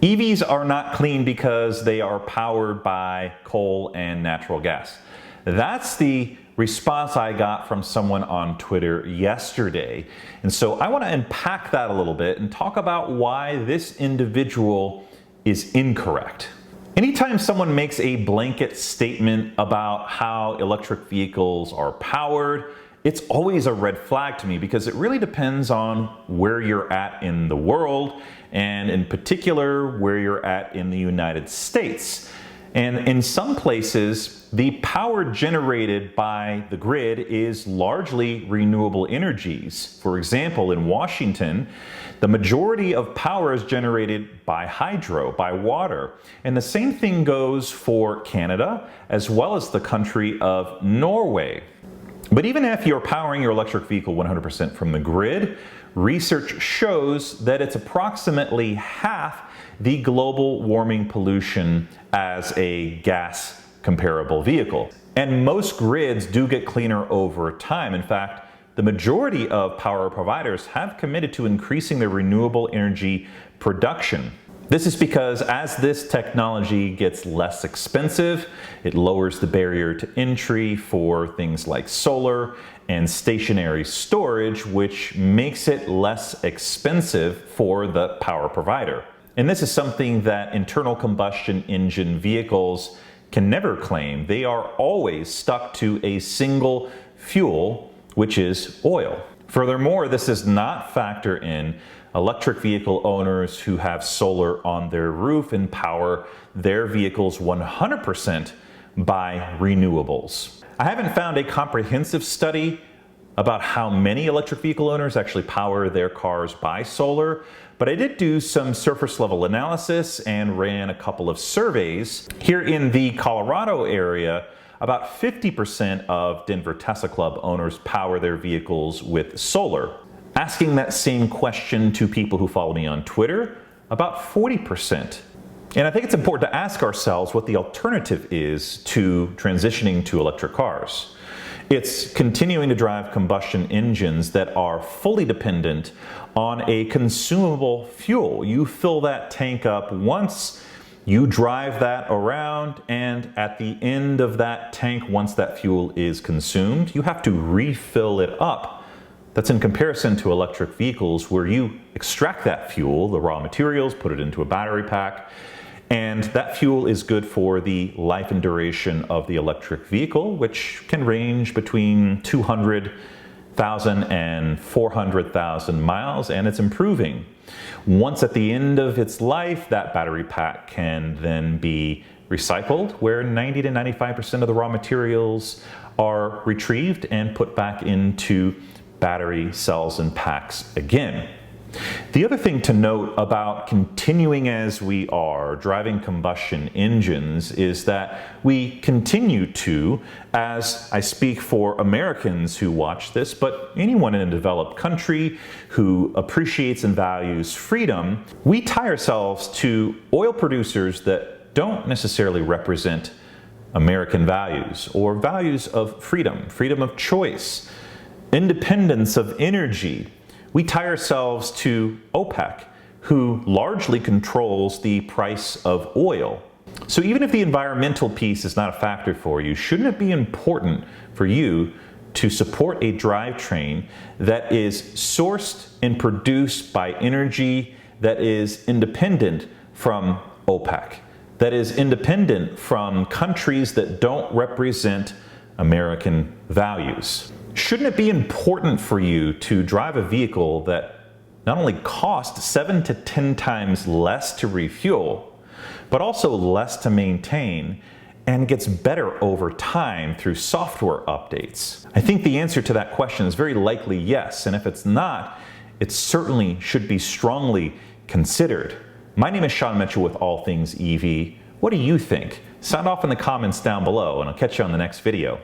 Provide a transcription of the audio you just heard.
EVs are not clean because they are powered by coal and natural gas. That's the response I got from someone on Twitter yesterday. And so I want to unpack that a little bit and talk about why this individual is incorrect. Anytime someone makes a blanket statement about how electric vehicles are powered, it's always a red flag to me because it really depends on where you're at in the world, and in particular where you're at in the United States. And in some places, the power generated by the grid is largely renewable energies. For example, in Washington, the majority of power is generated by hydro, by water. And the same thing goes for Canada, as well as the country of Norway. But even if you're powering your electric vehicle 100% from the grid, research shows that it's approximately half the global warming pollution as a gas comparable vehicle. And most grids do get cleaner over time. In fact, the majority of power providers have committed to increasing their renewable energy production. This is because as this technology gets less expensive, it lowers the barrier to entry for things like solar and stationary storage, which makes it less expensive for the power provider. And this is something that internal combustion engine vehicles can never claim. They are always stuck to a single fuel, which is oil. Furthermore, this does not factor in electric vehicle owners who have solar on their roof and power their vehicles 100% by renewables. I haven't found a comprehensive study about how many electric vehicle owners actually power their cars by solar, but I did do some surface level analysis and ran a couple of surveys. Here in the Colorado area, about 50% of Denver Tesla Club owners power their vehicles with solar. Asking that same question to people who follow me on Twitter, about 40%. And I think it's important to ask ourselves what the alternative is to transitioning to electric cars. It's continuing to drive combustion engines that are fully dependent on a consumable fuel. You fill that tank up once, you drive that around, and at the end of that tank, once that fuel is consumed, you have to refill it up. That's in comparison to electric vehicles where you extract that fuel, the raw materials, put it into a battery pack, and that fuel is good for the life and duration of the electric vehicle, which can range between 200,000 and 400,000 miles, and it's improving. Once at the end of its life, that battery pack can then be recycled, where 90 to 95% of the raw materials are retrieved and put back into battery cells and packs again. The other thing to note about continuing as we are driving combustion engines is that we continue to, as I speak for Americans who watch this, but anyone in a developed country who appreciates and values freedom, we tie ourselves to oil producers that don't necessarily represent American values or values of freedom, freedom of choice, independence of energy. We tie ourselves to OPEC, who largely controls the price of oil. So even if the environmental piece is not a factor for you, shouldn't it be important for you to support a drivetrain that is sourced and produced by energy that is independent from OPEC, that is independent from countries that don't represent American values? Shouldn't it be important for you to drive a vehicle that not only costs 7 to 10 times less to refuel, but also less to maintain and gets better over time through software updates? I think the answer to that question is very likely yes, and if it's not, it certainly should be strongly considered. My name is Sean Mitchell with All Things EV. What do you think? Sound off in the comments down below, and I'll catch you on the next video.